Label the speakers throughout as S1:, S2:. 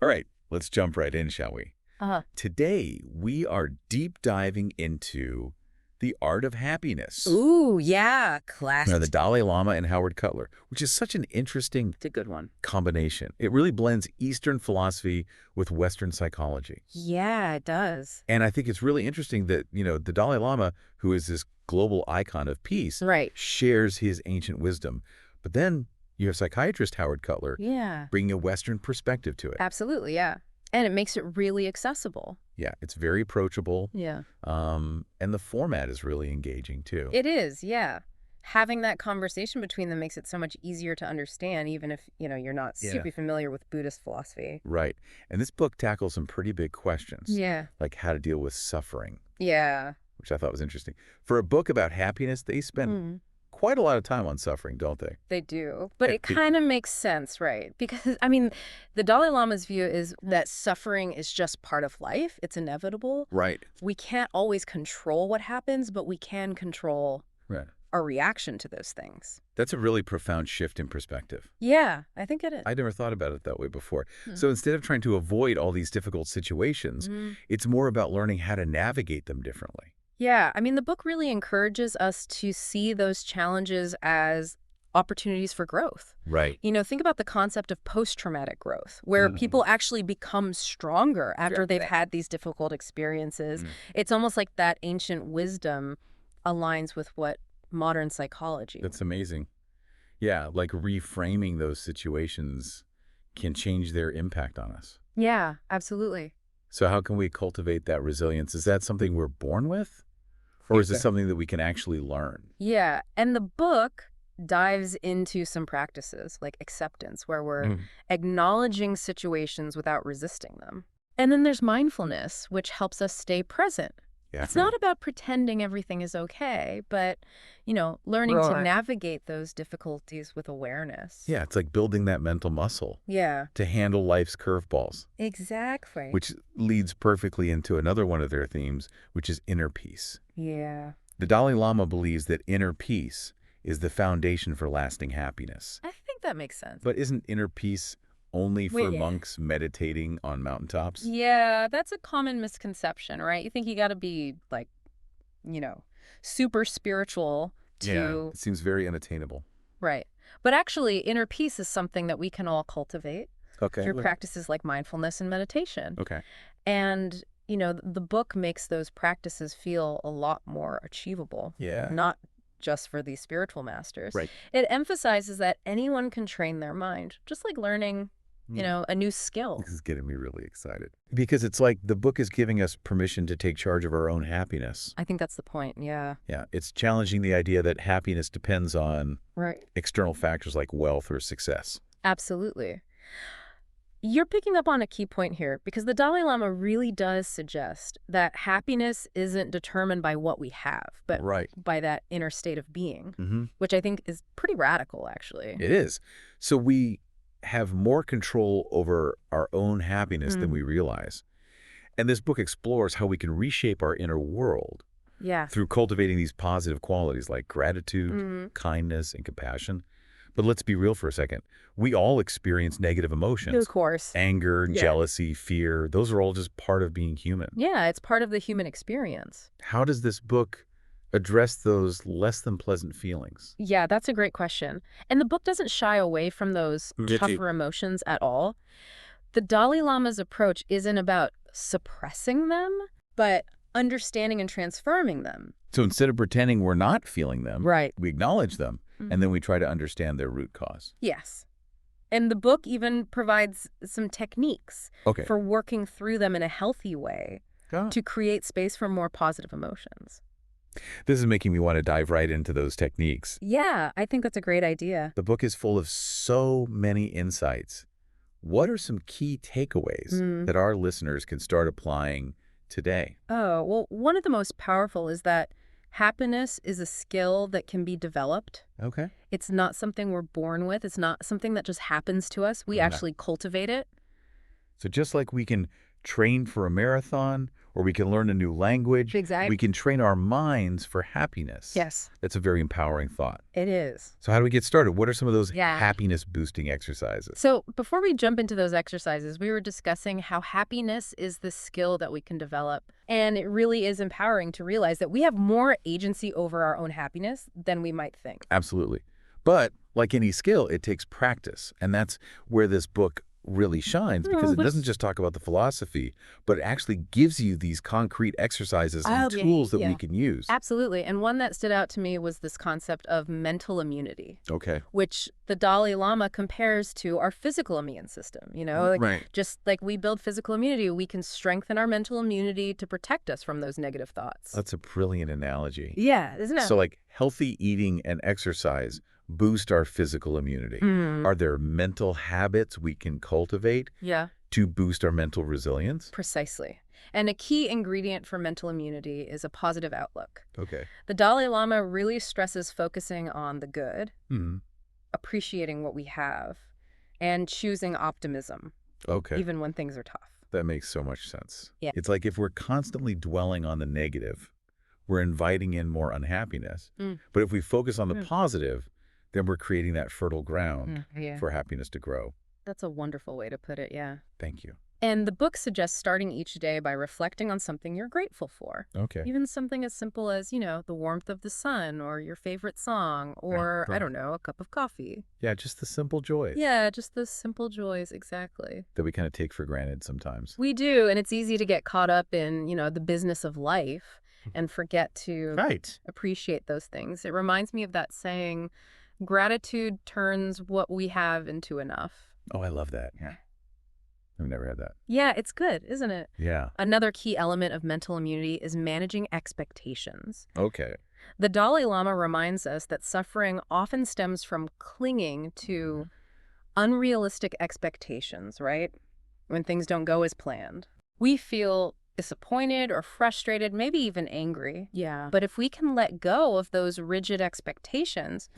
S1: All right, let's jump right in, shall we?
S2: Uh-huh.
S1: Today, we are deep diving into the art of happiness.
S2: Ooh, yeah,
S1: Now,
S2: classic.
S1: the Dalai Lama and Howard Cutler, which is such an interesting
S2: It's a good one.
S1: combination. It really blends Eastern philosophy with Western psychology.
S2: Yeah, it does.
S1: And I think it's really interesting that, the Dalai Lama, who is this global icon of peace,
S2: Right.
S1: shares his ancient wisdom. But then you have psychiatrist Howard Cutler
S2: Yeah,
S1: bringing a Western perspective to it.
S2: absolutely, yeah. And it makes it really accessible.
S1: Yeah, it's very approachable.
S2: Yeah.
S1: And the format is really engaging, too.
S2: It is, yeah. Having that conversation between them makes it so much easier to understand, even if, you're not
S1: Yeah.
S2: super familiar with Buddhist philosophy.
S1: Right. And this book tackles some pretty big questions,
S2: Yeah.
S1: like how to deal with suffering,
S2: Yeah.
S1: which I thought was interesting. For a book about happiness, they spend
S2: Mm.
S1: quite a lot of time on suffering, don't they?
S2: They do. But it
S1: It-
S2: kind of makes sense, right? Because, I mean, the Dalai Lama's view is that suffering is just part of life. It's inevitable.
S1: Right.
S2: We can't always control what happens, but we can control
S1: Right.
S2: our reaction to those things.
S1: That's a really profound shift in perspective.
S2: Yeah, I think it is.
S1: I never thought about it that way before.
S2: Hmm.
S1: So instead of trying to avoid all these difficult situations, it's more about learning how to navigate them differently.
S2: Yeah, I mean, the book really encourages us to see those challenges as opportunities for growth.
S1: Right.
S2: Think about the concept of post-traumatic growth, where people actually become stronger after they've had these difficult experiences. It's almost like that ancient wisdom aligns with what modern psychology.
S1: That's amazing. Yeah, like reframing those situations can change their impact on us.
S2: Yeah, absolutely.
S1: So how can we cultivate that resilience? Is that something we're born with? Or is it something that we can actually learn?
S2: Yeah, and the book dives into some practices like acceptance, where we're acknowledging situations without resisting them. And then there's mindfulness, which helps us stay present.
S1: Yeah.
S2: It's not about pretending everything is okay, but, learning to
S3: Right.
S2: navigate those difficulties with awareness.
S1: Yeah, it's like building that mental muscle
S2: Yeah,
S1: to handle life's curveballs,
S2: exactly.
S1: which leads perfectly into another one of their themes, which is inner peace.
S2: Yeah.
S1: The Dalai Lama believes that inner peace is the foundation for lasting happiness.
S2: I think that makes sense.
S1: But isn't inner peace only for
S2: Wait.
S1: monks meditating on mountaintops?
S2: Yeah, that's a common misconception, right? You think you got to be like, super spiritual to,
S1: It seems very unattainable.
S2: right. But actually, inner peace is something that we can all cultivate
S1: Okay.
S2: through practices like mindfulness and meditation.
S1: Okay.
S2: And, the book makes those practices feel a lot more achievable,
S1: Yeah.
S2: not just for these spiritual masters.
S1: Right.
S2: It emphasizes that anyone can train their mind, just like learning, a new skill.
S1: This is getting me really excited. Because it's like the book is giving us permission to take charge of our own happiness.
S2: I think that's the point. Yeah.
S1: Yeah, it's challenging the idea that happiness depends on
S2: Right.
S1: external factors like wealth or success.
S2: Absolutely. You're picking up on a key point here, because the Dalai Lama really does suggest that happiness isn't determined by what we have, but
S1: Right.
S2: by that inner state of being,
S1: Mm-hmm.
S2: which I think is pretty radical, actually.
S1: It is. So we have more control over our own happiness than we realize. And this book explores how we can reshape our inner world
S2: Yeah.
S1: through cultivating these positive qualities like gratitude, kindness, and compassion. But let's be real for a second. We all experience negative emotions.
S2: Of course.
S1: Anger,
S2: Yeah.
S1: jealousy, fear. Those are all just part of being human.
S2: Yeah, it's part of the human experience.
S1: How does this book address those less than pleasant feelings?
S2: Yeah, that's a great question. And the book doesn't shy away from those
S1: Did you-
S2: tougher emotions at all. The Dalai Lama's approach isn't about suppressing them, but understanding and transforming them.
S1: So instead of pretending we're not feeling them,
S2: Right.
S1: we acknowledge them, and then we try to understand their root cause.
S2: Yes. And the book even provides some techniques
S1: Okay.
S2: for working through them in a healthy way to create space for more positive emotions.
S1: This is making me want to dive right into those techniques.
S2: Yeah, I think that's a great idea.
S1: The book is full of so many insights. What are some key takeaways that our listeners can start applying today?
S2: Oh, well, one of the most powerful is that happiness is a skill that can be developed.
S1: Okay.
S2: It's not something we're born with. It's not something that just happens to us. We actually cultivate it.
S1: So just like we can train for a marathon, or we can learn a new language.
S2: Exactly.
S1: We can train our minds for happiness.
S2: Yes.
S1: That's a very empowering thought.
S2: It is.
S1: So how do we get started? What are some of those
S2: Yeah.
S1: happiness-boosting exercises?
S2: So before we jump into those exercises, we were discussing how happiness is the skill that we can develop. And it really is empowering to realize that we have more agency over our own happiness than we might think.
S1: Absolutely. But like any skill, it takes practice. And that's where this book really shines, because it doesn't just talk about the philosophy, but it actually gives you these concrete exercises and tools that we can use.
S2: Absolutely. And one that stood out to me was this concept of mental immunity.
S1: Okay.
S2: Which the Dalai Lama compares to our physical immune system.
S1: Right.
S2: Just like we build physical immunity, we can strengthen our mental immunity to protect us from those negative thoughts.
S1: That's a brilliant analogy.
S2: Yeah, isn't it?
S1: So like healthy eating and exercise boost our physical immunity. Are there mental habits we can cultivate to boost our mental resilience?
S2: Precisely. And a key ingredient for mental immunity is a positive outlook.
S1: Okay.
S2: The Dalai Lama really stresses focusing on the good, appreciating what we have, and choosing optimism, even when things are tough.
S1: That makes so much sense.
S2: Yeah.
S1: It's like if we're constantly dwelling on the negative, we're inviting in more unhappiness. But if we focus on the positive, then we're creating that fertile ground for happiness to grow.
S2: That's a wonderful way to put it, yeah.
S1: Thank you.
S2: And the book suggests starting each day by reflecting on something you're grateful for.
S1: Okay.
S2: Even something as simple as, the warmth of the sun or your favorite song or, I don't know, a cup of coffee.
S1: Yeah, just the simple joys.
S2: Yeah, just the simple joys, exactly.
S1: That we kind of take for granted sometimes.
S2: We do, and it's easy to get caught up in, the business of life and forget to appreciate those things. It reminds me of that saying, gratitude turns what we have into enough.
S1: Oh, I love that. Yeah. I've never had that.
S2: Yeah, it's good, isn't it?
S1: Yeah.
S2: Another key element of mental immunity is managing expectations.
S1: Okay.
S2: The Dalai Lama reminds us that suffering often stems from clinging to unrealistic expectations, right? When things don't go as planned. We feel disappointed or frustrated, maybe even angry. Yeah. But if we can let go of those rigid expectations,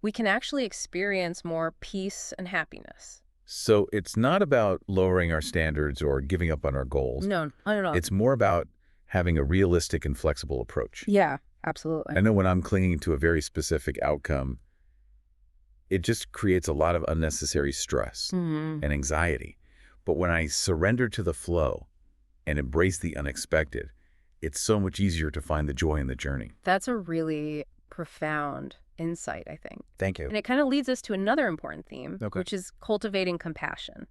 S2: we can actually experience more peace and happiness.
S1: So it's not about lowering our standards or giving up on our goals.
S2: No, not at all.
S1: It's more about having a realistic and flexible approach.
S2: Yeah, absolutely.
S1: I know when I'm clinging to a very specific outcome, it just creates a lot of unnecessary stress and anxiety. But when I surrender to the flow and embrace the unexpected, it's so much easier to find the joy in the journey.
S2: That's a really profound insight, I think.
S1: Thank you.
S2: And it kind of leads us to another important theme, which is cultivating compassion.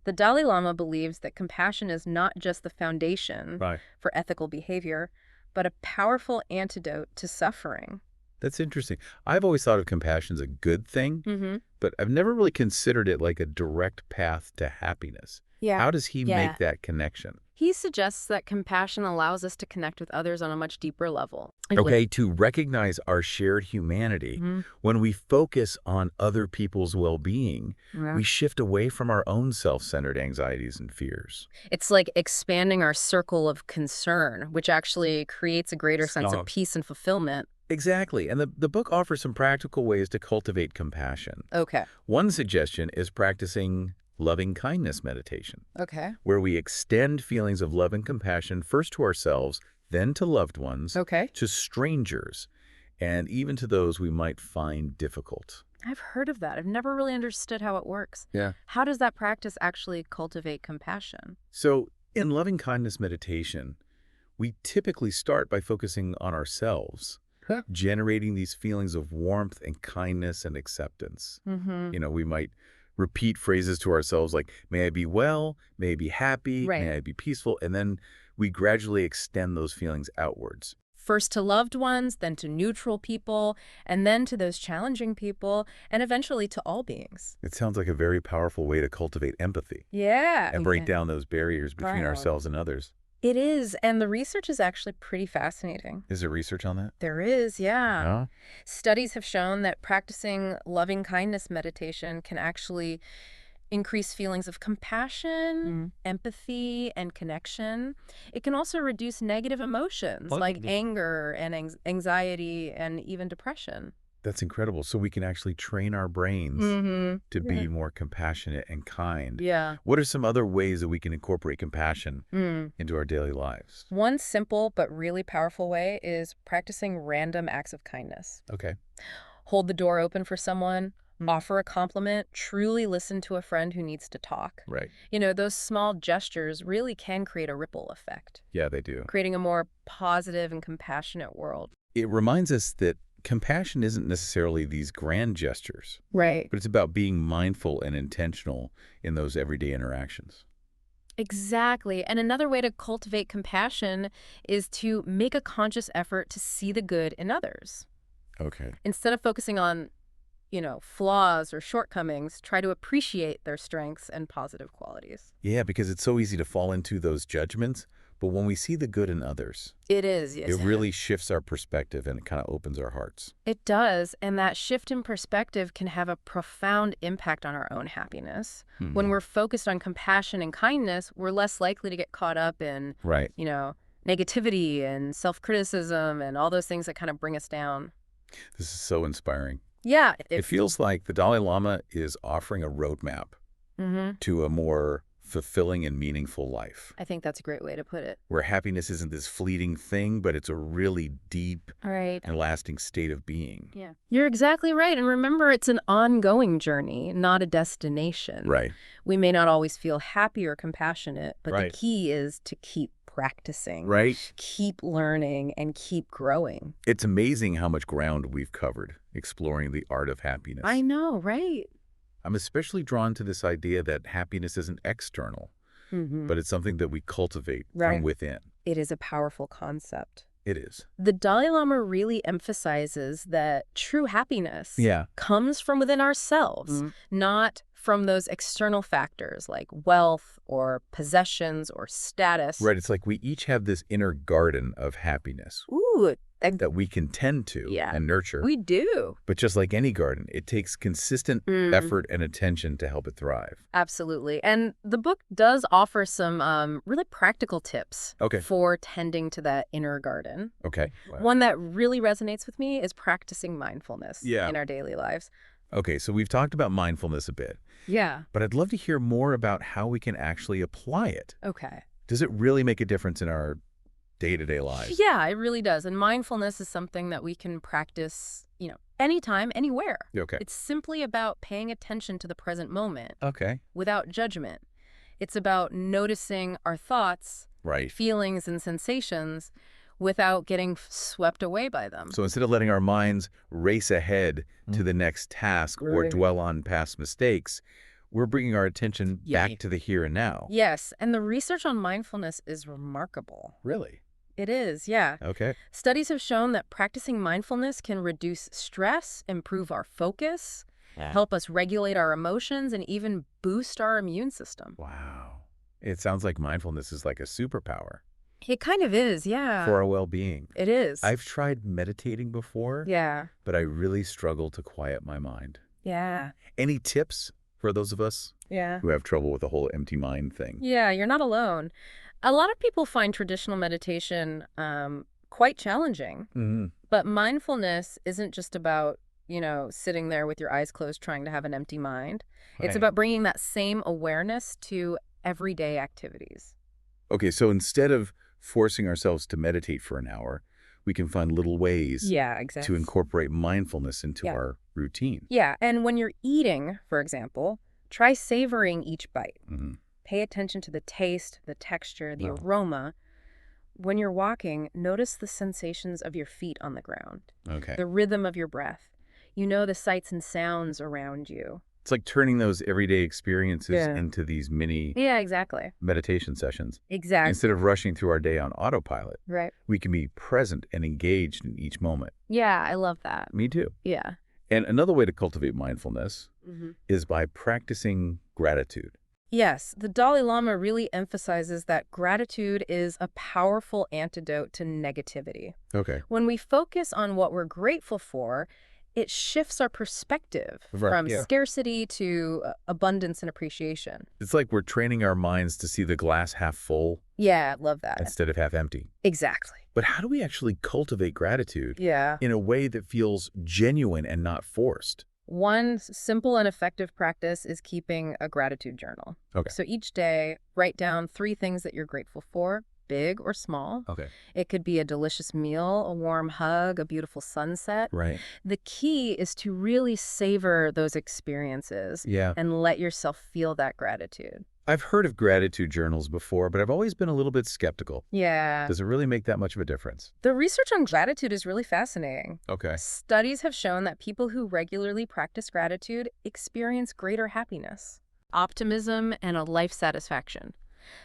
S2: The Dalai Lama believes that compassion is not just the foundation for ethical behavior, but a powerful antidote to suffering.
S1: That's interesting. I've always thought of compassion as a good thing, but I've never really considered it like a direct path to happiness.
S2: Yeah.
S1: How does he make that connection?
S2: He suggests that compassion allows us to connect with others on a much deeper level.
S1: Okay, to recognize our shared humanity. When we focus on other people's well-being, we shift away from our own self-centered anxieties and fears.
S2: It's like expanding our circle of concern, which actually creates a greater sense of peace and fulfillment.
S1: Exactly. And the book offers some practical ways to cultivate compassion.
S2: Okay.
S1: One suggestion is practicing loving kindness meditation.
S2: Okay.
S1: Where we extend feelings of love and compassion first to ourselves, then to loved ones, to strangers, and even to those we might find difficult.
S2: I've heard of that. I've never really understood how it works.
S1: Yeah.
S2: How does that practice actually cultivate compassion?
S1: So in loving kindness meditation, we typically start by focusing on ourselves, generating these feelings of warmth and kindness and acceptance. We might repeat phrases to ourselves like, may I be well, may I be happy, may I be peaceful, and then we gradually extend those feelings outwards.
S2: First to loved ones, then to neutral people, and then to those challenging people, and eventually to all beings.
S1: It sounds like a very powerful way to cultivate empathy.
S2: Yeah.
S1: And break down those barriers between ourselves and others.
S2: It is, and the research is actually pretty fascinating.
S1: Is there research on that?
S2: There is, yeah.
S1: Yeah?
S2: Studies have shown that practicing loving kindness meditation can actually increase feelings of compassion, empathy, and connection. It can also reduce negative emotions like anger and anxiety and even depression.
S1: That's incredible. So we can actually train our brains to be more compassionate and kind.
S2: Yeah.
S1: What are some other ways that we can incorporate compassion into our daily lives?
S2: One simple but really powerful way is practicing random acts of kindness.
S1: Okay.
S2: Hold the door open for someone, offer a compliment, truly listen to a friend who needs to talk.
S1: Right.
S2: You know, those small gestures really can create a ripple effect,
S1: Yeah, they do.
S2: creating a more positive and compassionate world.
S1: It reminds us that compassion isn't necessarily these grand gestures,
S2: Right.
S1: but it's about being mindful and intentional in those everyday interactions.
S2: Exactly. And another way to cultivate compassion is to make a conscious effort to see the good in others.
S1: Okay.
S2: Instead of focusing on, flaws or shortcomings, try to appreciate their strengths and positive qualities.
S1: Yeah, because it's so easy to fall into those judgments, but when we see the good in others,
S2: It is, yes.
S1: it really shifts our perspective and it kind of opens our hearts.
S2: It does, and that shift in perspective can have a profound impact on our own happiness. When we're focused on compassion and kindness, we're less likely to get caught up in,
S1: Right.
S2: Negativity and self-criticism and all those things that kind of bring us down.
S1: This is so inspiring.
S2: Yeah.
S1: It feels like the Dalai Lama is offering a roadmap to a more fulfilling and meaningful life,
S2: I think that's a great way to put it.
S1: where happiness isn't this fleeting thing, but it's a really deep
S2: Right.
S1: and lasting state of being.
S2: Yeah. You're exactly right. And remember, it's an ongoing journey, not a destination.
S1: Right.
S2: We may not always feel happy or compassionate, but
S1: Right.
S2: the key is to keep practicing,
S1: Right.
S2: keep learning, and keep growing.
S1: It's amazing how much ground we've covered exploring the art of happiness.
S2: I know, right?
S1: I'm especially drawn to this idea that happiness isn't external, but it's something that we cultivate
S2: Right.
S1: from within.
S2: It is a powerful concept.
S1: It is.
S2: The Dalai Lama really emphasizes that true happiness comes from within ourselves, not from those external factors like wealth or possessions or status.
S1: Right. It's like we each have this inner garden of happiness
S2: Ooh,
S1: that we can tend to and nurture.
S2: we do.
S1: But just like any garden, it takes consistent effort and attention to help it thrive.
S2: Absolutely. And the book does offer some really practical tips
S1: Okay.
S2: for tending to that inner garden.
S1: Okay. Wow.
S2: One that really resonates with me is practicing mindfulness
S1: Yeah.
S2: in our daily lives.
S1: Okay, so we've talked about mindfulness a bit,
S2: Yeah.
S1: but I'd love to hear more about how we can actually apply it.
S2: Okay.
S1: Does it really make a difference in our day-to-day lives?
S2: Yeah, it really does. And mindfulness is something that we can practice, anytime, anywhere.
S1: Okay.
S2: It's simply about paying attention to the present moment
S1: Okay.
S2: without judgment. It's about noticing our thoughts,
S1: Right.
S2: feelings, and sensations without getting swept away by them.
S1: So instead of letting our minds race ahead to the next task or dwell on past mistakes, we're bringing our attention back to the here and now.
S2: Yes, and the research on mindfulness is remarkable.
S1: Really?
S2: It is, yeah.
S1: Okay.
S2: Studies have shown that practicing mindfulness can reduce stress, improve our focus, help us regulate our emotions, and even boost our immune system.
S1: Wow. It sounds like mindfulness is like a superpower
S2: It kind of is, yeah.
S1: for our well-being.
S2: It is.
S1: I've tried meditating before,
S2: Yeah.
S1: but I really struggle to quiet my mind.
S2: Yeah.
S1: Any tips for those of us
S2: Yeah.
S1: who have trouble with the whole empty mind thing?
S2: Yeah, you're not alone. A lot of people find traditional meditation quite challenging, but mindfulness isn't just about, sitting there with your eyes closed trying to have an empty mind. It's
S1: Right.
S2: about bringing that same awareness to everyday activities.
S1: Okay, so instead of forcing ourselves to meditate for an hour, we can find little ways
S2: Yeah,
S1: to
S2: exactly.
S1: incorporate mindfulness into
S2: Yeah.
S1: our routine.
S2: Yeah, and when you're eating, for example, try savoring each bite. Pay attention to the taste, the texture, the aroma. When you're walking, notice the sensations of your feet on the ground,
S1: Okay.
S2: the rhythm of your breath. The sights and sounds around you.
S1: It's like turning those everyday experiences
S2: Yeah.
S1: into these mini
S2: Yeah, exactly.
S1: meditation sessions.
S2: Exactly.
S1: Instead of rushing through our day on autopilot,
S2: Right.
S1: we can be present and engaged in each moment.
S2: Yeah, I love that.
S1: Me too.
S2: Yeah.
S1: And another way to cultivate mindfulness is by practicing gratitude.
S2: Yes, the Dalai Lama really emphasizes that gratitude is a powerful antidote to negativity.
S1: Okay.
S2: When we focus on what we're grateful for, it shifts our perspective
S1: Right,
S2: from
S1: yeah.
S2: scarcity to abundance and appreciation.
S1: It's like we're training our minds to see the glass half full
S2: Yeah, love that.
S1: instead of half empty.
S2: Exactly.
S1: But how do we actually cultivate gratitude
S2: Yeah.
S1: in a way that feels genuine and not forced?
S2: One simple and effective practice is keeping a gratitude journal.
S1: Okay.
S2: So each day, write down 3 things that you're grateful for, big or small.
S1: Okay.
S2: It could be a delicious meal, a warm hug, a beautiful sunset.
S1: Right.
S2: The key is to really savor those experiences
S1: Yeah.
S2: and let yourself feel that gratitude.
S1: I've heard of gratitude journals before, but I've always been a little bit skeptical.
S2: Yeah.
S1: Does it really make that much of a difference?
S2: The research on gratitude is really fascinating.
S1: Okay.
S2: Studies have shown that people who regularly practice gratitude experience greater happiness, optimism, and a life satisfaction.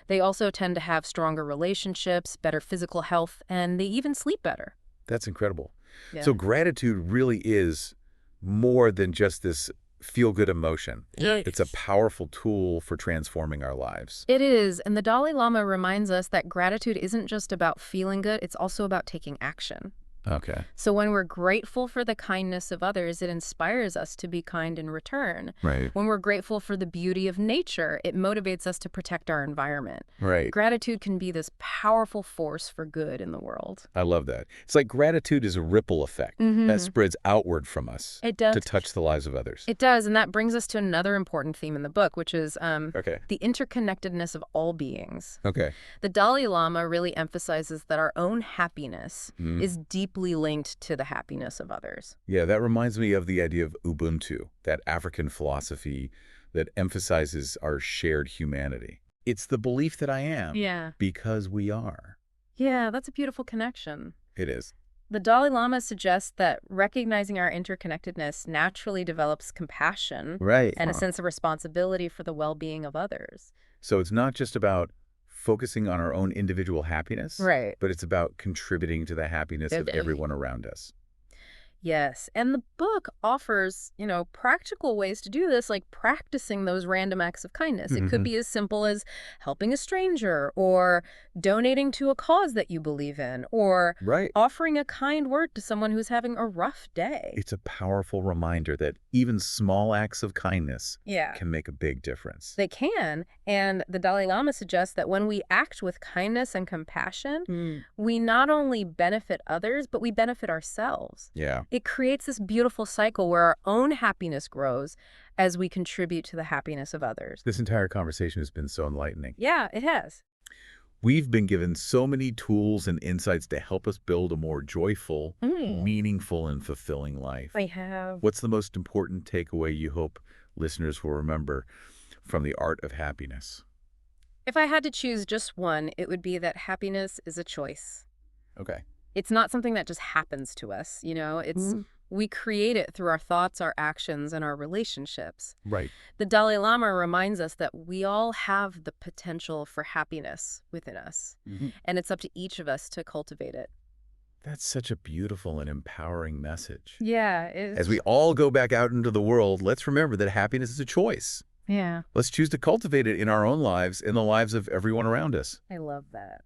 S2: They also tend to have stronger relationships, better physical health, and they even sleep better.
S1: That's incredible.
S2: Yeah.
S1: So gratitude really is more than just this feel-good emotion. It's a powerful tool for transforming our lives.
S2: It is, and the Dalai Lama reminds us that gratitude isn't just about feeling good, it's also about taking action.
S1: Okay.
S2: So when we're grateful for the kindness of others, it inspires us to be kind in return.
S1: Right.
S2: When we're grateful for the beauty of nature, it motivates us to protect our environment.
S1: Right.
S2: Gratitude can be this powerful force for good in the world.
S1: I love that. It's like gratitude is a ripple effect that spreads outward from us
S2: It does.
S1: to touch the lives of others.
S2: It does, and that brings us to another important theme in the book, which is
S1: Okay.
S2: the interconnectedness of all beings.
S1: Okay.
S2: The Dalai Lama really emphasizes that our own happiness is deeply linked to the happiness of others.
S1: Yeah, that reminds me of the idea of Ubuntu, that African philosophy that emphasizes our shared humanity. It's the belief that I am
S2: Yeah.
S1: because we are.
S2: Yeah, that's a beautiful connection.
S1: It is.
S2: The Dalai Lama suggests that recognizing our interconnectedness naturally develops compassion
S1: Right.
S2: and a sense of responsibility for the well-being of others.
S1: So it's not just about focusing on our own individual happiness,
S2: Right.
S1: but it's about contributing to the happiness of
S2: Definitely.
S1: everyone around us.
S2: Yes, and the book offers, practical ways to do this, like practicing those random acts of kindness. It could be as simple as helping a stranger or donating to a cause that you believe in or
S1: Right.
S2: offering a kind word to someone who's having a rough day.
S1: It's a powerful reminder that even small acts of kindness
S2: Yeah.
S1: can make a big difference.
S2: They can, and the Dalai Lama suggests that when we act with kindness and compassion, we not only benefit others, but we benefit ourselves.
S1: Yeah.
S2: It creates this beautiful cycle where our own happiness grows as we contribute to the happiness of others.
S1: This entire conversation has been so enlightening.
S2: Yeah, it has.
S1: We've been given so many tools and insights to help us build a more joyful, meaningful, and fulfilling life.
S2: I have.
S1: What's the most important takeaway you hope listeners will remember from the art of happiness?
S2: If I had to choose just one, it would be that happiness is a choice.
S1: Okay.
S2: It's not something that just happens to us, It's we create it through our thoughts, our actions, and our relationships.
S1: Right.
S2: The Dalai Lama reminds us that we all have the potential for happiness within us, and it's up to each of us to cultivate it.
S1: That's such a beautiful and empowering message.
S2: Yeah.
S1: As we all go back out into the world, let's remember that happiness is a choice.
S2: Yeah,
S1: Let's choose to cultivate it in our own lives, in the lives of everyone around us.
S2: I love that.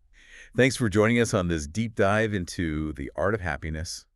S1: Thanks for joining us on this deep dive into the art of happiness.